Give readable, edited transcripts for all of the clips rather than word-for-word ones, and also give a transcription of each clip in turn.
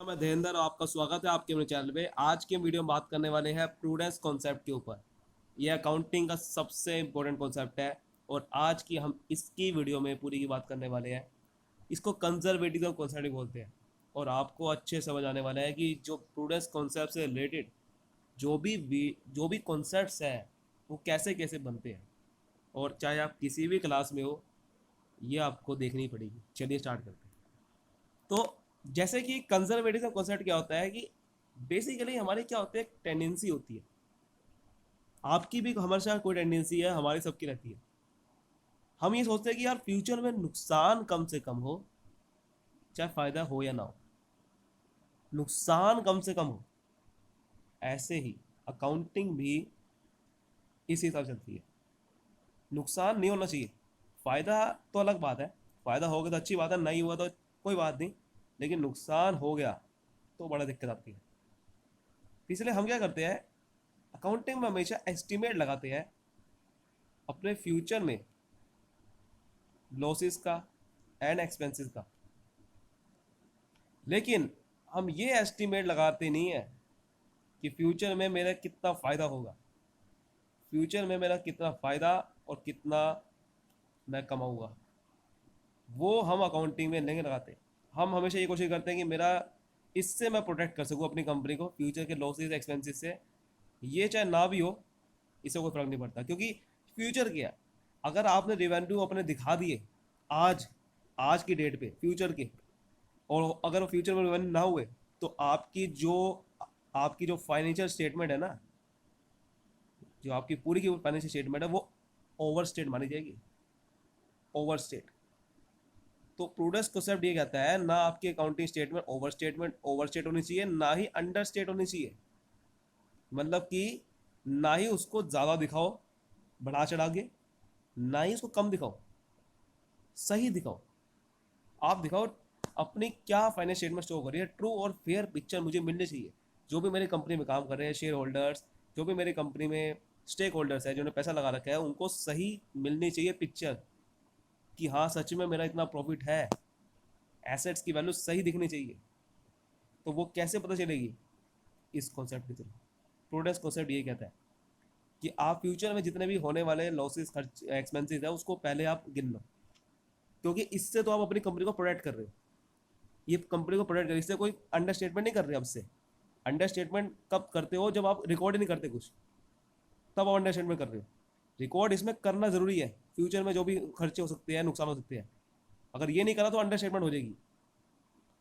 मैं धीरेन्द्र और आपका स्वागत है आपके मेरे चैनल पे। आज के वीडियो में बात करने वाले हैं प्रूडेंस कॉन्सेप्ट के ऊपर। यह अकाउंटिंग का सबसे इम्पोर्टेंट कॉन्सेप्ट है और आज की हम इसकी वीडियो में पूरी की बात करने वाले हैं। इसको कंजर्वेटिज्म कॉन्सेप्ट भी बोलते हैं और आपको अच्छे समझ आने वाला है कि जो प्रूडेंस कॉन्सेप्ट से रिलेटेड जो भी कॉन्सेप्ट्स हैं वो कैसे कैसे बनते हैं, और चाहे आप किसी भी क्लास में हो ये आपको देखनी पड़ेगी। चलिए स्टार्ट करते हैं। तो जैसे कि कंजर्वेटिज्म कॉन्सेप्ट क्या होता है कि बेसिकली हमारी क्या होती है, एक टेंडेंसी होती है। आपकी भी हमेशा कोई टेंडेंसी है, हमारी सबकी रहती है। हम ये सोचते हैं कि यार फ्यूचर में नुकसान कम से कम हो, चाहे फायदा हो या ना हो, नुकसान कम से कम हो। ऐसे ही अकाउंटिंग भी इसी हिसाब से चलती है। नुकसान नहीं होना चाहिए, फायदा तो अलग बात है। फायदा हो गया तो अच्छी बात है, नहीं हुआ तो कोई बात नहीं, लेकिन नुकसान हो गया तो बड़ा दिक्कत आती है। इसलिए हम क्या करते हैं, अकाउंटिंग में हमेशा एस्टिमेट लगाते हैं अपने फ्यूचर में लॉसेस का एंड एक्सपेंसेस का। लेकिन हम ये एस्टिमेट लगाते नहीं है कि फ्यूचर में मेरा कितना फ़ायदा होगा, फ्यूचर में मेरा कितना फ़ायदा और कितना मैं कमाऊंगा, वो हम अकाउंटिंग में नहीं लगाते। हम हमेशा ये कोशिश करते हैं कि मेरा इससे मैं प्रोटेक्ट कर सकूँ अपनी कंपनी को फ्यूचर के लॉसेस एक्सपेंसेस से। ये चाहे ना भी हो, इससे कोई फर्क नहीं पड़ता, क्योंकि फ्यूचर क्या है। अगर आपने रिवेन्यू अपने दिखा दिए आज आज की डेट पे फ्यूचर के, और अगर वो फ्यूचर में रिवेन्यू ना हुए, तो आपकी जो फाइनेंशियल स्टेटमेंट है ना, जो आपकी पूरी की फाइनेंशियल स्टेटमेंट है, वो ओवर स्टेट मानी जाएगी। Over state. तो प्रूडेंस कॉन्सेप्ट ये कहता है, ना आपकी अकाउंटिंग स्टेटमेंट ओवर स्टेट होनी चाहिए, ना ही अंडर स्टेट होनी चाहिए। मतलब कि ना ही उसको ज़्यादा दिखाओ बढ़ा चढ़ा के, ना ही उसको कम दिखाओ, सही दिखाओ। आप दिखाओ अपनी क्या फाइनेंस स्टेटमेंट शो कर रही है, ट्रू और फेयर पिक्चर मुझे मिलनी चाहिए। जो भी मेरी कंपनी में काम कर रहे हैं शेयर होल्डर्स, जो भी मेरी कंपनी में स्टेक होल्डर्स है, जिन्होंने पैसा लगा रखा है, उनको सही मिलनी चाहिए पिक्चर कि हाँ सच में मेरा इतना प्रॉफिट है। एसेट्स की वैल्यू सही दिखनी चाहिए। तो वो कैसे पता चलेगी? इस कॉन्सेप्ट के थ्रू। प्रूडेंस कॉन्सेप्ट ये कहता है कि आप फ्यूचर में जितने भी होने वाले लॉसेस खर्च एक्सपेंसेस है उसको पहले आप गिन लो, क्योंकि इससे तो आप अपनी कंपनी को प्रोटेक्ट कर रहे हो। ये कंपनी को प्रोटेक्ट कर, इससे कोई अंडर स्टेटमेंट नहीं कर रहे आपसे। अंडर स्टेटमेंट कब करते हो? जब आप रिकॉर्ड ही नहीं करते कुछ, तब आप अंडर स्टेटमेंट कर रहे हो। रिकॉर्ड इसमें करना जरूरी है, फ्यूचर में जो भी खर्चे हो सकते हैं, नुकसान हो सकते हैं, अगर ये नहीं करा तो अंडर स्टेटमेंट हो जाएगी।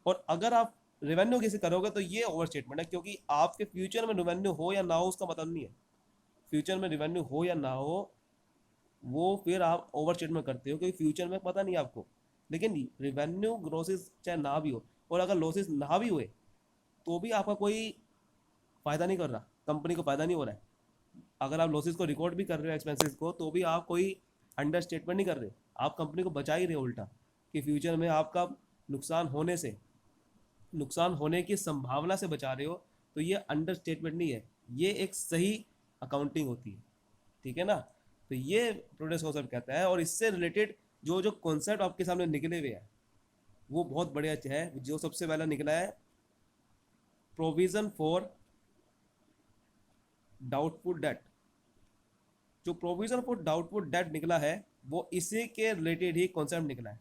और अगर आप रेवेन्यू कैसे करोगे तो ये ओवर स्टेटमेंट है, क्योंकि आपके फ्यूचर में रेवेन्यू हो या ना हो उसका मतलब नहीं है। फ्यूचर में रेवेन्यू हो या ना हो, वो फिर आप ओवर स्टेटमेंट करते हो, क्योंकि फ्यूचर में पता नहीं आपको। लेकिन रेवेन्यू लॉसेस चाहे ना भी हो, और अगर लॉसेस ना भी हुए तो भी आपका कोई फ़ायदा नहीं कर रहा, कंपनी को फ़ायदा नहीं हो रहा है। अगर आप लॉसेस को रिकॉर्ड भी कर रहे हो एक्सपेंसेस को, तो भी आप कोई अंडर स्टेटमेंट नहीं कर रहे, आप कंपनी को बचा ही रहे हो उल्टा, कि फ्यूचर में आपका नुकसान होने से, नुकसान होने की संभावना से बचा रहे हो। तो ये अंडर स्टेटमेंट नहीं है, ये एक सही अकाउंटिंग होती है। ठीक है ना? तो ये प्रोड्यूस कॉन्सेप्ट कहता है, और इससे रिलेटेड जो जो कॉन्सेप्ट आपके सामने निकले हुए हैं वो बहुत बढ़िया है। जो सबसे पहला निकला है, प्रोविजन फॉर डाउटफुल डेट। जो प्रोविजन फॉर डाउटफुल डेट निकला है वो इसी के रिलेटेड ही कॉन्सेप्ट निकला है।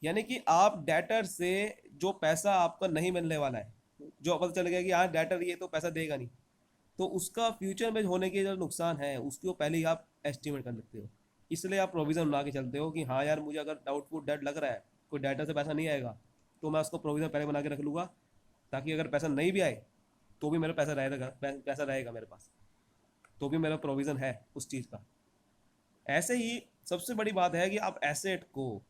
यानी कि आप डेटर से जो पैसा आपका नहीं मिलने वाला है, जो पता चल गया कि हाँ डेटर ये तो पैसा देगा नहीं, तो उसका फ्यूचर में होने के जो नुकसान है उसको पहले ही आप एस्टिमेट कर सकते हो। इसलिए आप प्रोविज़न बना के चलते हो कि हाँ यार मुझे अगर डाउटफुल डेट लग रहा है, कोई डेटर से पैसा नहीं आएगा, तो मैं उसको प्रोविज़न पहले बना के रख लूँगा, ताकि अगर पैसा नहीं भी आए तो भी मेरा पैसा रहेगा, पैसा रहेगा मेरे पास, तो भी मेरा प्रोविज़न है उस चीज़ का। ऐसे ही सबसे बड़ी बात है कि आप एसेट को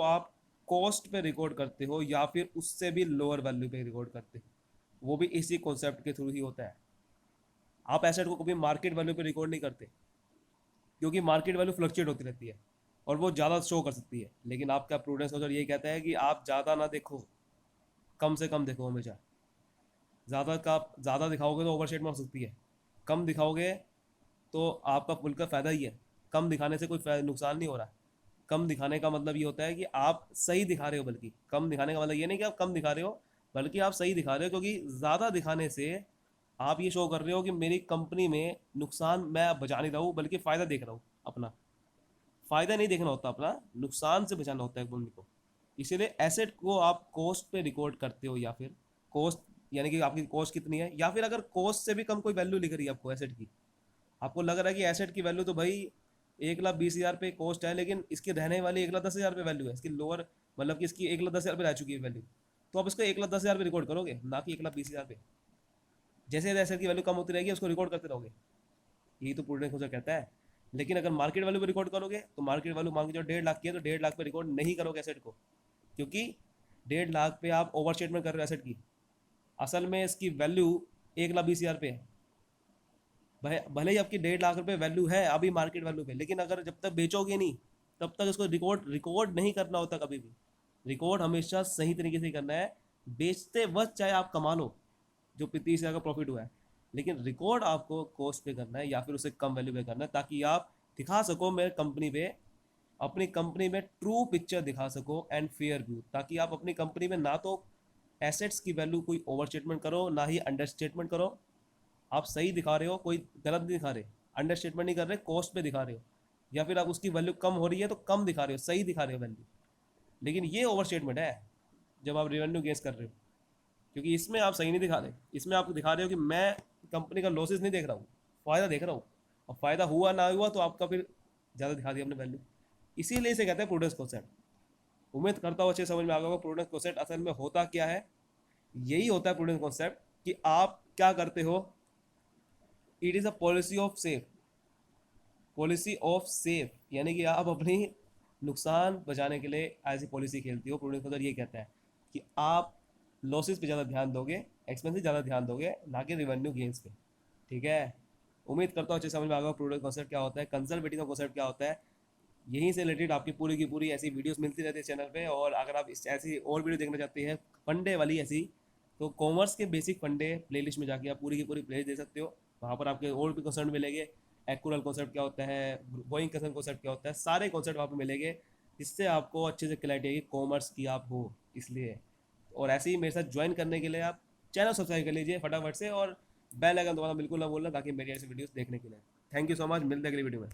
आप कॉस्ट पे रिकॉर्ड करते हो या फिर उससे भी लोअर वैल्यू पे रिकॉर्ड करते हो, वो भी इसी कॉन्सेप्ट के थ्रू ही होता है। आप एसेट को कभी मार्केट वैल्यू पे रिकॉर्ड नहीं करते, क्योंकि मार्केट वैल्यू फ्लक्चुएट होती रहती है और वो ज़्यादा शो कर सकती है। लेकिन आपका प्रूडेंस ऑर्डर ये कहता है कि आप ज़्यादा ना देखो, कम से कम देखो हमेशा। ज़्यादा दिखाओगे तो ओवरशेट में हो सकती है, कम दिखाओगे तो आपका पुल का फ़ायदा ही है। कम दिखाने से कोई नुकसान नहीं हो रहा, कम दिखाने का मतलब ये होता है कि आप सही दिखा रहे हो, बल्कि कम दिखाने का मतलब ये नहीं कि आप कम दिखा रहे हो, बल्कि आप सही दिखा रहे हो, क्योंकि ज़्यादा दिखाने से आप ये शो कर रहे हो कि मेरी कंपनी में नुकसान मैं बचा नहीं रहा हूँ, बल्कि फ़ायदा देख रहा हूँ अपना। फ़ायदा नहीं देखना होता अपना, नुकसान से बचाना होता है कंपनी को। इसीलिए एसेट को आप कॉस्ट पे रिकॉर्ड करते हो, या फिर कॉस्ट यानी कि आपकी कॉस्ट कितनी है, या फिर अगर कॉस्ट से भी कम कोई वैल्यू लिख रही है आपको एसेट की, आपको लग रहा है कि एसेट की वैल्यू तो भाई 1,20,000 पे कॉस्ट है, लेकिन इसकी रहने वाली 1,10,000 पे वैल्यू है, इसकी लोअर मतलब कि इसकी 1,10,000 पे रह चुकी है वैल्यू, तो आप इसको 1,10,000 पे रिकॉर्ड करोगे, ना कि 1,20,000 पे। जैसे एसेट की वैल्यू कम होती रहेगी उसको रिकॉर्ड करते रहोगे, यही तो प्रूडेंस खुद कहता है। लेकिन अगर मार्केट वैल्यू पे रिकॉर्ड करोगे तो मार्केट वैल्यू मान के जो 1,50,000 की है तो 1,50,000 पे रिकॉर्ड नहीं करोगे एसेट को, क्योंकि 1,50,000 पे आप ओवर स्टेटमेंट कर रहे हो एसेट की। असल में इसकी वैल्यू 1,20,000 पे है। भले ही आपकी 1,50,000 रुपये वैल्यू है अभी मार्केट वैल्यू पे, लेकिन अगर जब तक बेचोगे नहीं तब तक इसको रिकॉर्ड रिकॉर्ड नहीं करना होता कभी भी। रिकॉर्ड हमेशा सही तरीके से करना है, बेचते वक्त चाहे आप कमा लो जो 30,000 का प्रॉफिट हुआ है, लेकिन रिकॉर्ड आपको कॉस्ट पे करना है या फिर उसे कम वैल्यू पे करना है, ताकि आप दिखा सको मेरे कंपनी पे, अपनी कंपनी में ट्रू पिक्चर दिखा सको एंड फेयर व्यू, ताकि आप अपनी कंपनी में ना तो एसेट्स की वैल्यू कोई ओवर स्टेटमेंट करो ना ही अंडर स्टेटमेंट करो। आप सही दिखा रहे हो, कोई गलत नहीं दिखा रहे, अंडर स्टेटमेंट नहीं कर रहे, कॉस्ट पे दिखा रहे हो, या फिर आप उसकी वैल्यू कम हो रही है तो कम दिखा रहे हो, सही दिखा रहे हो वैल्यू। लेकिन ये ओवर स्टेटमेंट है जब आप रेवेन्यू गेस कर रहे हो, क्योंकि इसमें आप सही नहीं दिखा रहे, इसमें आप दिखा रहे हो कि मैं कंपनी का लॉसेस नहीं देख रहा हूँ, फ़ायदा देख रहा हूँ, और फ़ायदा हुआ ना हुआ तो आपका फिर ज़्यादा दिखा दिया अपने वैल्यू। इसीलिए इसे कहते हैं प्रूडेंस कॉन्सेप्ट। उम्मीद करता हूँ अच्छे समझ में आ गया होगा प्रूडेंस कॉन्सेप्ट असल में होता क्या है। यही होता है प्रूडेंस कॉन्सेप्ट, कि आप क्या करते हो, it is a policy of safe, policy of safe यानी कि आप अपनी नुकसान बचाने के लिए ऐसी पॉलिसी खेलती हो। प्रूडेंस कॉन्सेप्ट ये कहता है कि आप लॉसेस पे ज़्यादा ध्यान दोगे, एक्सपेंस ज़्यादा ध्यान दोगे, ना कि रेवेन्यू गेन्स पे। ठीक है, उम्मीद करता हूँ अच्छे समझ में आ गया प्रूडेंस कॉन्सेप्ट क्या होता है, कंजर्वेटिव का कॉन्सेप्ट क्या होता है। यहीं से रिलेटेड आपकी पूरी की पूरी ऐसी वीडियोस मिलती रहती है चैनल पे, और अगर आप इस ऐसी और वीडियो देखना चाहते हैं फंडे वाली ऐसी, तो कॉमर्स के बेसिक फंडे प्लेलिस्ट में जाके आप पूरी की पूरी प्लेलिस्ट दे सकते हो। वहाँ पर आपके और भी कॉन्सेप्ट मिलेंगे, एक्यूरल कॉन्सेप्ट क्या होता है, गोइंग कंसर्न कॉन्सेप्ट क्या होता है, सारे कॉन्सेप्ट वहाँ पर मिलेंगे, जिससे आपको अच्छे से क्लैरिटी आएगी कॉमर्स की आप हो इसलिए। और ऐसे ही मेरे साथ ज्वाइन करने के लिए आप चैनल सब्सक्राइब कर लीजिए फटाफट से, और बेल आइकन दबाना बिल्कुल ना भूलना, ताकि मेरी ऐसी वीडियोस देखने के लिए। थैंक यू सो मच, मिलते हैं अगली वीडियो में।